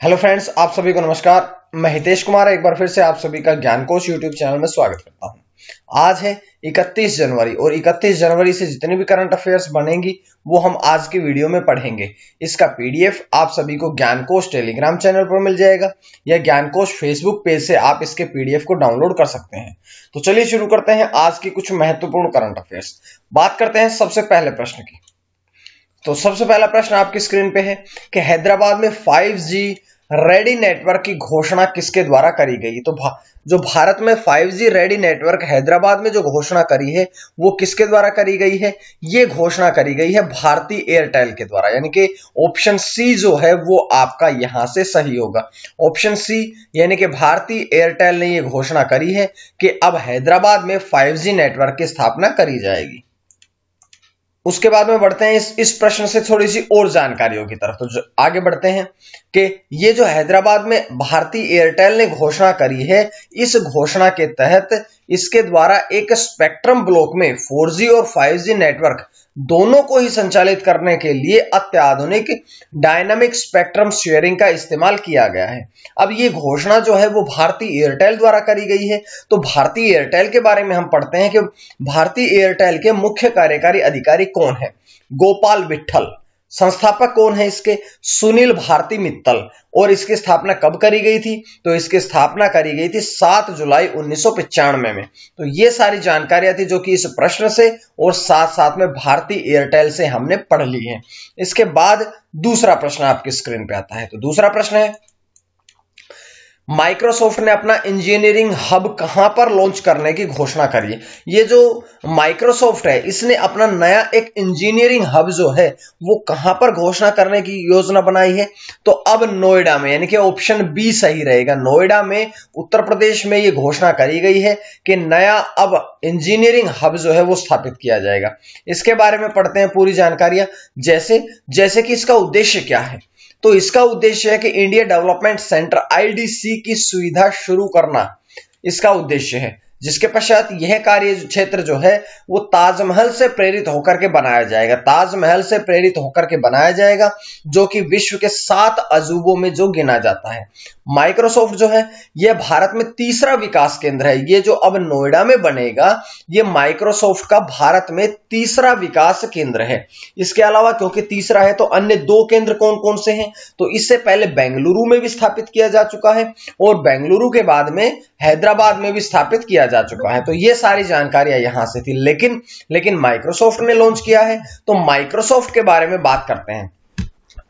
Hello friends, आप सभी को नमस्कार। मैं हितेश कुमार एक बार फिर से आप सभी का ज्ञानकोश यूट्यूब चैनल में स्वागत करता हूं। आज है 31 जनवरी और 31 जनवरी से जितने भी करंट अफेयर्स बनेंगी वो हम आज की वीडियो में पढ़ेंगे। इसका पीडीएफ आप सभी को ज्ञानकोश टेलीग्राम चैनल पर मिल जाएगा या ज्ञानकोश फेसबुक पेज से आप इसके पीडीएफ को डाउनलोड कर सकते हैं। तो चलिए शुरू करते हैं आज की कुछ महत्वपूर्ण करंट अफेयर्स। बात करते हैं सबसे पहले प्रश्न की। तो सबसे पहला प्रश्न आपकी स्क्रीन पे है कि हैदराबाद में 5G रेडी नेटवर्क की घोषणा किसके द्वारा करी गई। तो जो भारत में 5G रेडी नेटवर्क हैदराबाद में जो घोषणा करी है वो किसके द्वारा करी गई है? ये घोषणा करी गई है भारती एयरटेल के द्वारा, यानी कि ऑप्शन सी जो है वो आपका यहां से सही होगा। ऑप्शन सी यानी कि भारती एयरटेल ने ये घोषणा करी है कि अब हैदराबाद में 5G नेटवर्क की स्थापना करी जाएगी। उसके बाद में बढ़ते हैं इस प्रश्न से थोड़ी सी और जानकारियों की तरफ। तो आगे बढ़ते हैं कि ये जो हैदराबाद में भारती एयरटेल ने घोषणा करी है, इस घोषणा के तहत इसके द्वारा एक स्पेक्ट्रम ब्लॉक में 4G और 5G नेटवर्क दोनों को ही संचालित करने के लिए अत्याधुनिक डायनामिक स्पेक्ट्रम शेयरिंग का इस्तेमाल किया गया है। अब ये घोषणा जो है वो भारती एयरटेल द्वारा करी गई है। तो भारती एयरटेल के बारे में हम पढ़ते हैं कि भारती एयरटेल के मुख्य कार्यकारी अधिकारी कौन है? गोपाल विट्ठल। संस्थापक कौन है इसके? सुनील भारती मित्तल। और इसकी स्थापना कब करी गई थी? तो इसकी स्थापना करी गई थी 7 जुलाई 1995 में। तो ये सारी जानकारियां थी जो कि इस प्रश्न से और साथ साथ में भारती एयरटेल से हमने पढ़ ली है। इसके बाद दूसरा प्रश्न आपकी स्क्रीन पे आता है। तो दूसरा प्रश्न है, माइक्रोसॉफ्ट ने अपना इंजीनियरिंग हब कहां पर लॉन्च करने की घोषणा करी है? ये जो माइक्रोसॉफ्ट है इसने अपना नया एक इंजीनियरिंग हब जो है वो कहां पर घोषणा करने की योजना बनाई है? तो अब नोएडा में, यानी कि ऑप्शन बी सही रहेगा। नोएडा में, उत्तर प्रदेश में ये घोषणा करी गई है कि नया अब इंजीनियरिंग हब जो है वो स्थापित किया जाएगा। इसके बारे में पढ़ते हैं पूरी जानकारियां। जैसे कि इसका उद्देश्य क्या है? तो इसका उद्देश्य है कि इंडिया डेवलपमेंट सेंटर आईडीसी की सुविधा शुरू करना इसका उद्देश्य है, जिसके पश्चात यह कार्य क्षेत्र जो है वो ताजमहल से प्रेरित होकर के बनाया जाएगा। ताजमहल से प्रेरित होकर के बनाया जाएगा जो कि विश्व के 7 अजूबों में जो गिना जाता है। माइक्रोसॉफ्ट जो है यह भारत में तीसरा विकास केंद्र है। ये जो अब नोएडा में बनेगा ये माइक्रोसॉफ्ट का भारत में तीसरा विकास केंद्र है। इसके अलावा क्योंकि तीसरा है तो अन्य 2 केंद्र कौन कौन से हैं? तो इससे पहले बेंगलुरु में भी स्थापित किया जा चुका है और बेंगलुरु के बाद में हैदराबाद में भी स्थापित किया जा चुका है। तो ये सारी जानकारियां यहां से थी, लेकिन माइक्रोसॉफ्ट ने लॉन्च किया है। तो माइक्रोसॉफ्ट के बारे में बात करते हैं।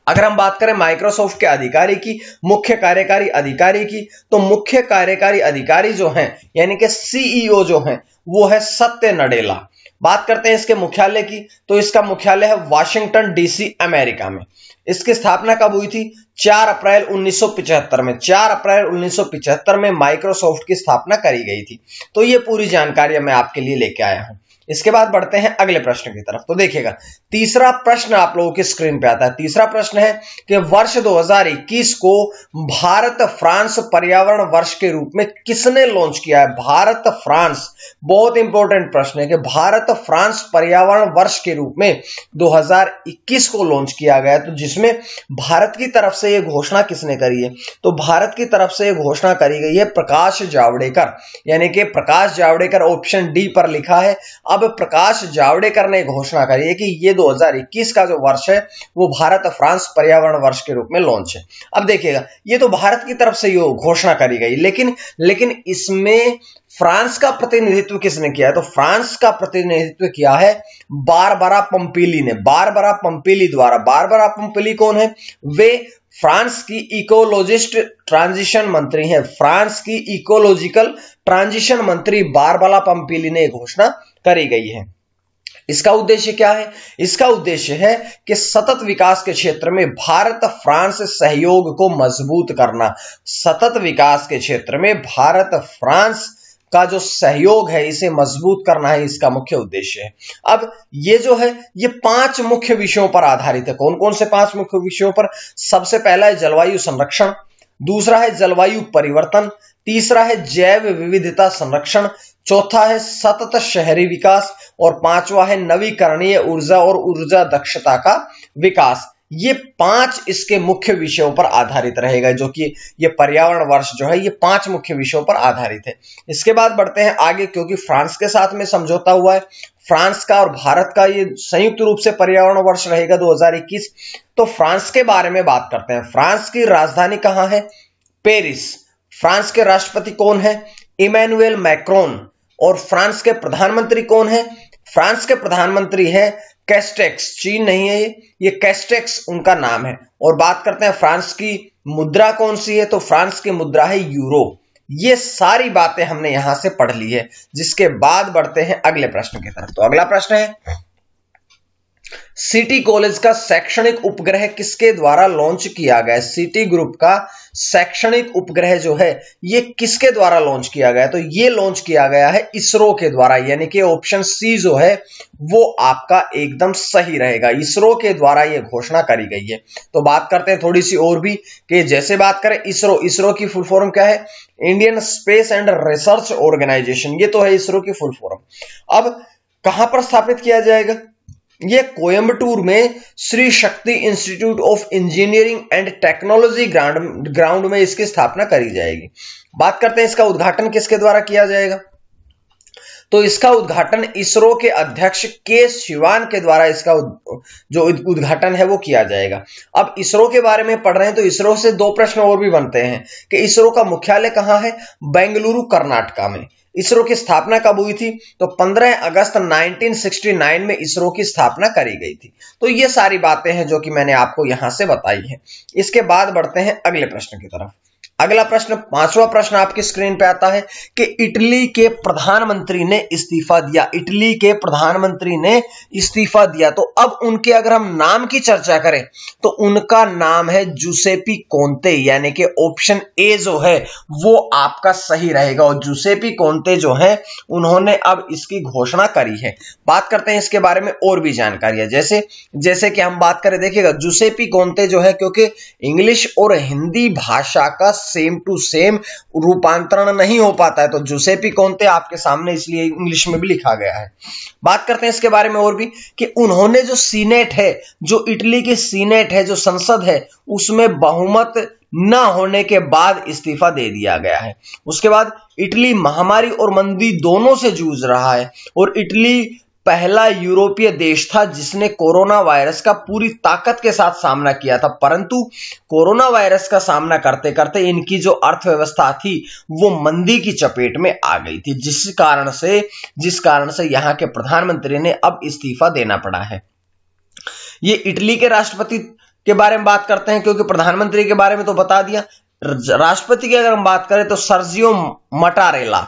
अगर हम बात करें माइक्रोसॉफ्ट के अधिकारी की, मुख्य कार्यकारी अधिकारी की, तो मुख्य कार्यकारी अधिकारी जो हैं यानी कि सीईओ जो हैं वो है सत्य नडेला। बात करते हैं इसके मुख्यालय की, तो इसका मुख्यालय है वाशिंगटन डीसी अमेरिका में। इसकी स्थापना कब हुई थी? 4 अप्रैल 1975 में। 4 अप्रैल 1975 में माइक्रोसॉफ्ट की स्थापना करी गई थी। तो ये पूरी जानकारी मैं आपके लिए लेके आया हूं। इसके बाद बढ़ते हैं अगले प्रश्न की तरफ। तो देखिएगा, तीसरा प्रश्न आप लोगों की स्क्रीन पे आता है। तीसरा प्रश्न है कि वर्ष 2021 को भारत फ्रांस पर्यावरण वर्ष के रूप में किसने लॉन्च किया है? भारत फ्रांस, बहुत इंपॉर्टेंट प्रश्न है कि भारत फ्रांस पर्यावरण वर्ष के रूप में 2021 को लॉन्च किया गया। तो जिसमें भारत की तरफ से यह घोषणा किसने करी है? तो भारत की तरफ से यह घोषणा करी गई है प्रकाश जावड़ेकर, यानी कि प्रकाश जावड़ेकर, ऑप्शन डी पर लिखा है। अब प्रकाश जावड़ेकर ने घोषणा करी है कि ये 2021 का जो वर्ष है वो भारत फ्रांस पर्यावरण वर्ष के रूप में लॉन्च है। अब देखिएगा, ये तो भारत की तरफ से ये घोषणा करी गई, लेकिन इसमें फ्रांस का प्रतिनिधित्व किसने किया है? तो फ्रांस का प्रतिनिधित्व किया है बारबरा पंपीली ने, बारबरा पंपीली द्वारा। बारबरा पंपीली कौन है? वे फ्रांस की इकोलॉजिस्ट ट्रांजिशन मंत्री हैं। फ्रांस की इकोलॉजिकल ट्रांजिशन मंत्री बारबरा पंपीली ने घोषणा करी गई है। इसका उद्देश्य क्या है? इसका उद्देश्य है कि सतत विकास के क्षेत्र में भारत फ्रांस सहयोग को मजबूत करना। सतत विकास के क्षेत्र में भारत फ्रांस का जो सहयोग है इसे मजबूत करना है, इसका मुख्य उद्देश्य है। अब ये जो है ये 5 मुख्य विषयों पर आधारित है। कौन कौन से 5 मुख्य विषयों पर? सबसे पहला है जलवायु संरक्षण, दूसरा है जलवायु परिवर्तन, तीसरा है जैव विविधता संरक्षण, चौथा है सतत शहरी विकास और 5वां है नवीकरणीय ऊर्जा और ऊर्जा दक्षता का विकास। ये 5 इसके मुख्य विषयों पर आधारित रहेगा, जो कि ये पर्यावरण वर्ष जो है ये 5 मुख्य विषयों पर आधारित है। इसके बाद बढ़ते हैं आगे, क्योंकि फ्रांस के साथ में समझौता हुआ है, फ्रांस का और भारत का ये संयुक्त रूप से पर्यावरण वर्ष रहेगा 2021। तो फ्रांस के बारे में बात करते हैं। फ्रांस की राजधानी कहां है? पेरिस। फ्रांस के राष्ट्रपति कौन है? Emmanuel Macron. और फ्रांस के प्रधानमंत्री कौन है? फ्रांस के प्रधानमंत्री है कैस्टेक्स, चीन नहीं है ये कैस्टेक्स उनका नाम है। और बात करते हैं फ्रांस की मुद्रा कौन सी है? तो फ्रांस की मुद्रा है यूरो। ये सारी बातें हमने यहां से पढ़ ली है, जिसके बाद बढ़ते हैं अगले प्रश्न की तरफ। तो अगला प्रश्न है, सिटी कॉलेज का शैक्षणिक उपग्रह किसके द्वारा लॉन्च किया गया? सिटी ग्रुप का शैक्षणिक उपग्रह जो है ये किसके द्वारा लॉन्च किया गया? तो ये लॉन्च किया गया है इसरो के द्वारा, यानी कि ऑप्शन सी जो है वो आपका एकदम सही रहेगा। इसरो के द्वारा ये घोषणा करी गई है। तो बात करते हैं थोड़ी सी और भी, कि जैसे बात करें इसरो, इसरो की फुल फॉर्म क्या है? Indian space and research organisation, ये तो है इसरो की फुल फॉर्म। अब कहां पर स्थापित किया जाएगा? ये कोयंबटूर में Shri Shakti institute of engineering and technology ground में इसकी स्थापना करी जाएगी। बात करते हैं इसका उद्घाटन किसके द्वारा किया जाएगा? तो इसका उद्घाटन इसरो के अध्यक्ष के शिवान के द्वारा इसका जो उद्घाटन है वो किया जाएगा। अब इसरो के बारे में पढ़ रहे हैं तो इसरो से 2 प्रश्न और भी बनते हैं कि इसरो का मुख्यालय कहां है? बेंगलुरु कर्नाटका में। इसरो की स्थापना कब हुई थी? तो 15 अगस्त 1969 में इसरो की स्थापना करी गई थी। तो ये सारी बातें हैं जो कि मैंने आपको यहां से बताई हैं। इसके बाद बढ़ते हैं अगले प्रश्न की तरफ। अगला प्रश्न, 5वां प्रश्न आपकी स्क्रीन पे आता है कि इटली के प्रधानमंत्री ने इस्तीफा दिया। इटली के प्रधानमंत्री ने इस्तीफा दिया, तो अब उनके अगर हम नाम की चर्चा करें तो उनका नाम है जुसेपी कोंते, यानी कि ऑप्शन ए जो है वो आपका सही रहेगा। और जुसेपी कोंते जो है उन्होंने अब इसकी घोषणा करी है। बात करते हैं इसके बारे में और भी जानकारियां, जैसे कि हम बात करें, देखिएगा जुसेपी कोंते जो है, क्योंकि इंग्लिश और हिंदी भाषा का सेम टू सेम रूपांतरण नहीं हो पाता है, तो जुसेपी कोंते आपके सामने इसलिए इंग्लिश में भी लिखा गया है। बात करते हैं इसके बारे में और भी कि उन्होंने जो सीनेट है, जो इटली की सीनेट है, जो संसद है, उसमें बहुमत न होने के बाद इस्तीफा दे दिया गया है। उसके बाद इटली महामारी और मंदी दोनों से जूझ रहा है और इटली पहला यूरोपीय देश था जिसने कोरोना वायरस का पूरी ताकत के साथ सामना किया था, परंतु कोरोना वायरस का सामना करते करते इनकी जो अर्थव्यवस्था थी वो मंदी की चपेट में आ गई थी, जिस कारण से यहां के प्रधानमंत्री ने अब इस्तीफा देना पड़ा है। ये इटली के राष्ट्रपति के बारे में बात करते हैं, क्योंकि प्रधानमंत्री के बारे में तो बता दिया। राष्ट्रपति की अगर हम बात करें तो सर्जियो मटारेला।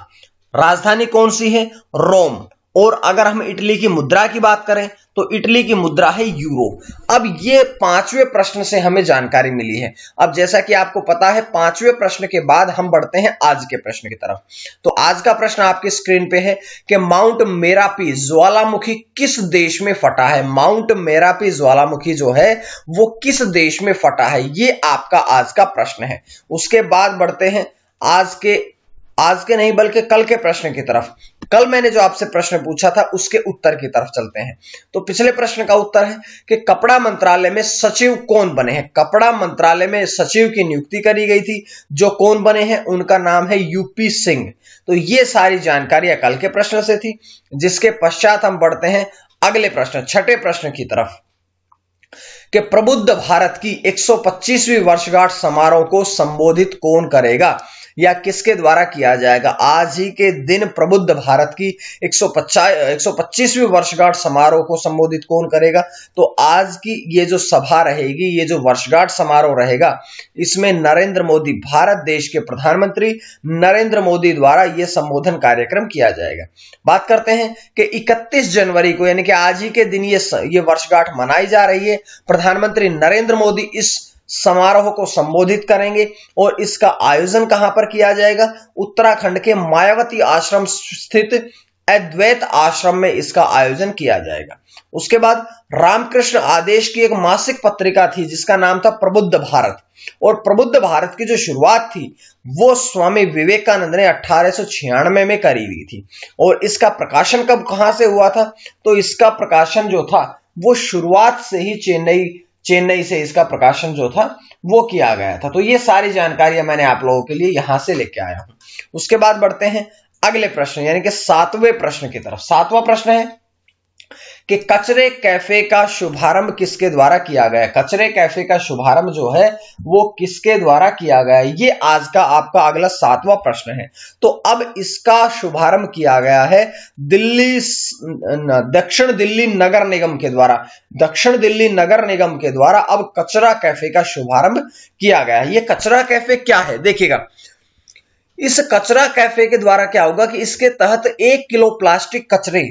राजधानी कौन सी है? रोम। और अगर हम इटली की मुद्रा की बात करें तो इटली की मुद्रा है यूरो। अब ये 5वें प्रश्न से हमें जानकारी मिली है। अब जैसा कि आपको पता है 5वें प्रश्न के बाद हम बढ़ते हैं आज के प्रश्न की तरफ। तो आज का प्रश्न आपकी स्क्रीन पे है कि माउंट मेरापी ज्वालामुखी किस देश में फटा है? माउंट मेरापी ज्वालामुखी जो है वो किस देश में फटा है, ये आपका आज का प्रश्न है। उसके बाद बढ़ते हैं आज के नहीं बल्कि कल के प्रश्न की तरफ। कल मैंने जो आपसे प्रश्न पूछा था उसके उत्तर की तरफ चलते हैं। तो पिछले प्रश्न का उत्तर है कि कपड़ा मंत्रालय में सचिव कौन बने हैं? कपड़ा मंत्रालय में सचिव की नियुक्ति करी गई थी, जो कौन बने हैं उनका नाम है यूपी सिंह। तो ये सारी जानकारियां कल के प्रश्न से थी। जिसके पश्चात हम बढ़ते हैं अगले प्रश्न, 6ठे प्रश्न की तरफ कि प्रबुद्ध भारत की 125वीं वर्षगांठ समारोह को संबोधित कौन करेगा या किसके द्वारा किया जाएगा? आज ही के दिन प्रबुद्ध भारत की 125वीं वर्षगांठ समारोह को संबोधित कौन करेगा? तो आज की ये जो सभा रहेगी, ये जो वर्षगांठ समारोह रहेगा, इसमें नरेंद्र मोदी, भारत देश के प्रधानमंत्री नरेंद्र मोदी द्वारा यह संबोधन कार्यक्रम किया जाएगा। बात करते हैं कि 31 जनवरी को यानी कि आज ही के दिन ये वर्षगांठ मनाई जा रही है। प्रधानमंत्री नरेंद्र मोदी इस समारोह को संबोधित करेंगे और इसका आयोजन कहां पर किया जाएगा? उत्तराखंड के मायावती आश्रम स्थित अद्वैत आश्रम में इसका आयोजन किया जाएगा। उसके बाद रामकृष्ण आदेश की एक मासिक पत्रिका थी जिसका नाम था प्रबुद्ध भारत, और प्रबुद्ध भारत की जो शुरुआत थी वो स्वामी विवेकानंद ने 1896 में करी हुई थी। और इसका प्रकाशन कहां से हुआ था? तो इसका प्रकाशन जो था वो शुरुआत से ही चेन्नई से इसका प्रकाशन जो था वो किया गया था। तो ये सारी जानकारियां मैंने आप लोगों के लिए यहां से लेके आया हूं। उसके बाद बढ़ते हैं अगले प्रश्न यानी कि 7वें प्रश्न की तरफ। 7वां प्रश्न है कि कचरे कैफे का शुभारंभ किसके द्वारा किया गया। कचरे कैफे का शुभारंभ जो है वो किसके द्वारा किया गया, ये आज का आपका अगला 7वां प्रश्न है। तो अब इसका शुभारंभ किया गया है दक्षिण दिल्ली नगर निगम के द्वारा। दक्षिण दिल्ली नगर निगम के द्वारा अब कचरा कैफे का शुभारंभ किया गया है। ये कचरा कैफे क्या है देखिएगा, इस कचरा कैफे के द्वारा क्या होगा कि इसके तहत 1 किलो प्लास्टिक कचरे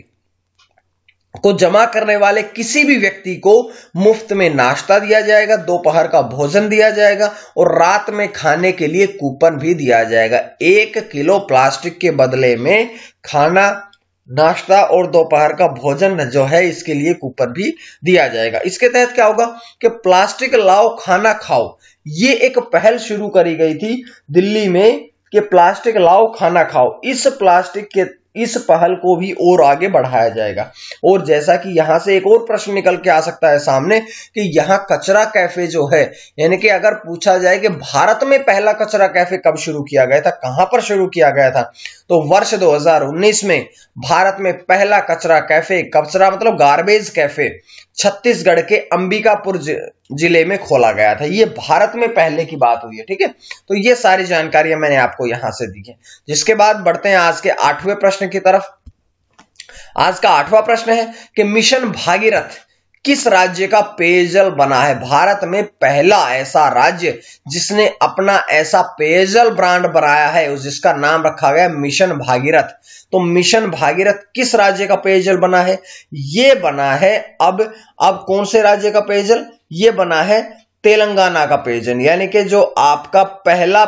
को जमा करने वाले किसी भी व्यक्ति को मुफ्त में नाश्ता दिया जाएगा, दोपहर का भोजन दिया जाएगा और रात में खाने के लिए कूपन भी दिया जाएगा। 1 किलो प्लास्टिक के बदले में खाना, नाश्ता और दोपहर का भोजन जो है इसके लिए कूपन भी दिया जाएगा। इसके तहत क्या होगा कि प्लास्टिक लाओ खाना खाओ, ये एक पहल शुरू करी गई थी दिल्ली में कि प्लास्टिक लाओ खाना खाओ। इस पहल को भी और आगे बढ़ाया जाएगा। और जैसा कि यहां से एक और प्रश्न निकल के आ सकता है सामने कि यहां कचरा कैफे जो है, यानी कि अगर पूछा जाए कि भारत में पहला कचरा कैफे कब शुरू किया गया था, कहां पर शुरू किया गया था, तो वर्ष 2019 में भारत में पहला कचरा कैफे, कचरा मतलब गार्बेज कैफे, छत्तीसगढ़ के अंबिकापुर जिले में खोला गया था। ये भारत में पहले की बात हुई है, ठीक है। तो ये सारी जानकारियां मैंने आपको यहां से दी है। जिसके बाद बढ़ते हैं आज के 8वें प्रश्न की तरफ। आज का 8वां प्रश्न है कि मिशन भागीरथ किस राज्य का पेयजल बना है। भारत में पहला ऐसा राज्य जिसने अपना ऐसा पेयजल ब्रांड बनाया है जिसका नाम रखा गया मिशन भागीरथ। तो मिशन भागीरथ किस राज्य का पेयजल बना है, ये बना है अब कौन से राज्य का पेयजल, ये बना है तेलंगाना का पेयजल। यानी कि जो आपका पहला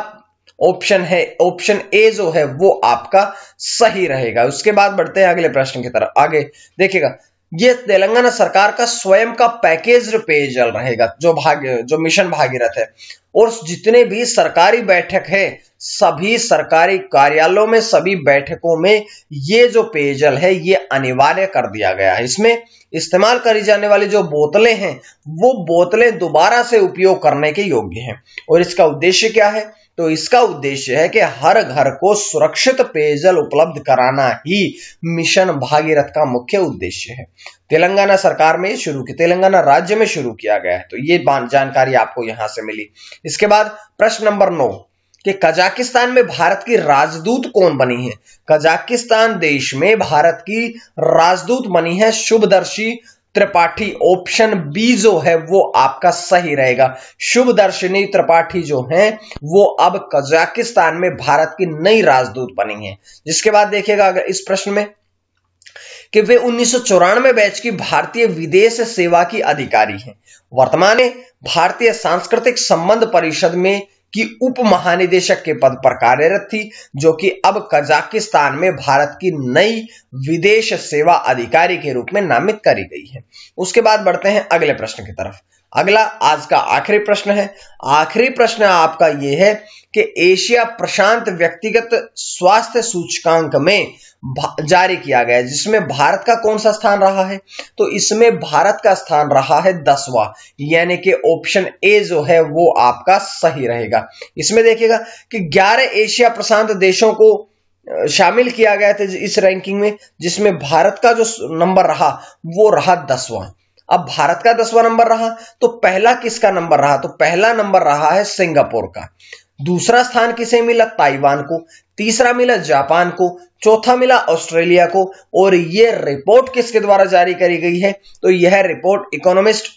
ऑप्शन है, ऑप्शन ए जो है वो आपका सही रहेगा। उसके बाद बढ़ते हैं अगले प्रश्न की तरफ। आगे देखिएगा, ये तेलंगाना सरकार का स्वयं का पैकेज्ड पेयजल रहेगा जो मिशन भागीरथ है। और जितने भी सरकारी बैठक है, सभी सरकारी कार्यालयों में, सभी बैठकों में ये जो पेयजल है ये अनिवार्य कर दिया गया है। इसमें इस्तेमाल करी जाने वाली जो बोतलें हैं वो बोतलें दोबारा से उपयोग करने के योग्य हैं। और इसका उद्देश्य क्या है, तो इसका उद्देश्य है कि हर घर को सुरक्षित पेयजल उपलब्ध कराना ही मिशन भागीरथ का मुख्य उद्देश्य है। तेलंगाना सरकार में तेलंगाना राज्य में शुरू किया गया है। तो ये जानकारी आपको यहां से मिली। इसके बाद प्रश्न नंबर 9 कि कजाकिस्तान में भारत की राजदूत कौन बनी है। कजाकिस्तान देश में भारत की राजदूत बनी है शुभदर्शी त्रिपाठी। ऑप्शन बी जो है वो आपका सही रहेगा। शुभदर्शिनी त्रिपाठी जो हैं वो अब कजाकिस्तान में भारत की नई राजदूत बनी है। जिसके बाद देखिएगा अगर इस प्रश्न में कि वे 1994 बैच की भारतीय विदेश सेवा की अधिकारी हैं। वर्तमान में भारतीय सांस्कृतिक संबंध परिषद में की उप महानिदेशक के पद पर कार्यरत थी, जो कि अब कजाकिस्तान में भारत की नई विदेश सेवा अधिकारी के रूप में नामित करी गई है। उसके बाद बढ़ते हैं अगले प्रश्न की तरफ। अगला आज का आखिरी प्रश्न है। आखिरी प्रश्न आपका यह है कि एशिया प्रशांत व्यक्तिगत स्वास्थ्य सूचकांक में जारी किया गया है, जिसमें भारत का कौन सा स्थान रहा है, तो इसमें भारत का स्थान रहा है 10वां। यानी कि ऑप्शन ए जो है वो आपका सही रहेगा। इसमें देखिएगा कि 11 एशिया प्रशांत देशों को शामिल किया गया था इस रैंकिंग में, जिसमें भारत का जो नंबर रहा वो रहा 10वां। अब भारत का 10वां नंबर रहा तो पहला किसका नंबर रहा, तो पहला नंबर रहा है सिंगापुर का। दूसरा स्थान किसे मिला, ताइवान को। तीसरा मिला जापान को। चौथा मिला ऑस्ट्रेलिया को। और यह रिपोर्ट किसके द्वारा जारी करी गई है, तो यह रिपोर्ट इकोनॉमिस्ट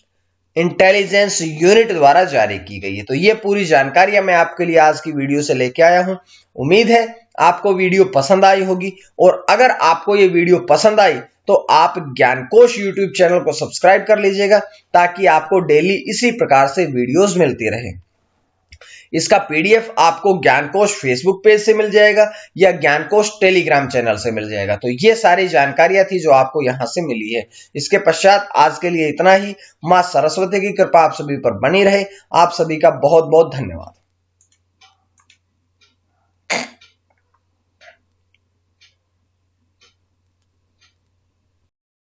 इंटेलिजेंस यूनिट द्वारा जारी की गई है। तो यह पूरी जानकारियां मैं आपके लिए आज की वीडियो से लेके आया हूं। उम्मीद है आपको वीडियो पसंद आई होगी, और अगर आपको यह वीडियो पसंद आई तो आप ज्ञानकोश यूट्यूब चैनल को सब्सक्राइब कर लीजिएगा, ताकि आपको डेली इसी प्रकार से वीडियोस मिलती रहे। इसका पीडीएफ आपको ज्ञानकोश फेसबुक पेज से मिल जाएगा या ज्ञानकोश टेलीग्राम चैनल से मिल जाएगा। तो ये सारी जानकारियां थी जो आपको यहां से मिली है। इसके पश्चात आज के लिए इतना ही। मां सरस्वती की कृपा आप सभी पर बनी रहे। आप सभी का बहुत बहुत धन्यवाद।